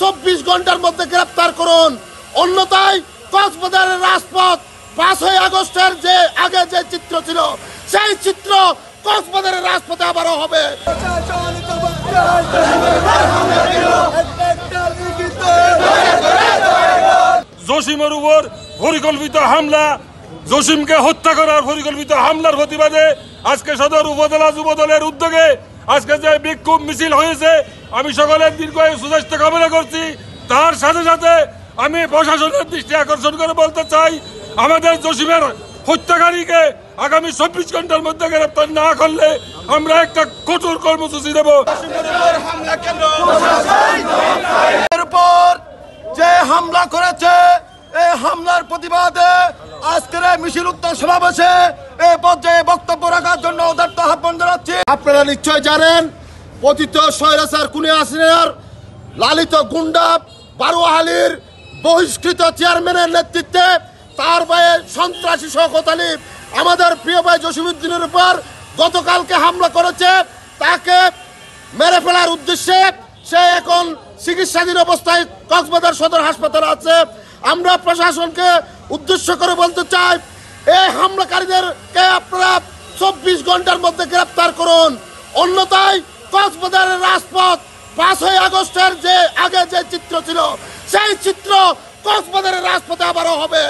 24 ঘন্টার মধ্যে গ্রেফতার করুন, অন্যথায় কক্সবাজারের রাজপথ 5 আগস্টের যে আগে যে চিত্র ছিল সেই চিত্র কক্সবাজারের রাজপথে আবারও হবে। জসিমের উপর পরিকল্পিত হামলা, জসিমকে হত্যা করার পরিকল্পিত হামলার প্রতিবাদে আজকে সদর উপজেলা যুবদলের উদ্যোগে আজকে যে বিক্ষোভ মিছিল হয়েছে, আমি সকলের দীর্ঘায়ু সুস্বাস্থ্য কামনা করছি। তার সাথে সাথে আমি প্রশাসনের দৃষ্টি আকর্ষণ করে বলতে চাই, আমাদের জসিমের হত্যাকারীকে আগামী 24 ঘন্টার মধ্যে গ্রেফতার না করলে আমরা একটা কঠোর কর্মসূচি দেব। যে হামলা করেছে এই হামলার প্রতিবাদে আজকের মিছিল উত্তর সমাবেশে এই পর্যায়ে বক্তব্য রাখার জন্য উদাত্ত আহ্বান জানাচ্ছি। আপনারা নিশ্চয় জানেন, পতিত স্বৈরাচার খুনি হাসিনার লালিত গুন্ডা বারোয়াহালির বহিষ্কৃত চেয়ারম্যানের নেতৃত্বে তার ভাইয়ে সন্ত্রাসী শওকত আলী আমাদের প্রিয় ভাই জসিমউদ্দিনের উপর গতকালকে হামলা করেছে। তাকে মেরে ফেলার উদ্দেশ্যে সে এখন চিকিৎসাধীন অবস্থায় কক্সবাজার সদর হাসপাতালে আছে। আমরা প্রশাসনকে উদ্দেশ্য করে বলতে চাই, এই হামলাকারীদেরকে আপনারা 24 ঘন্টার মধ্যে গ্রেফতার করুন, অন্যথায় কক্সবাজারের রাজপথ 5 আগস্টের যে আগে যে চিত্র ছিল সেই চিত্র কক্সবাজারের রাজপথে আবারও হবে।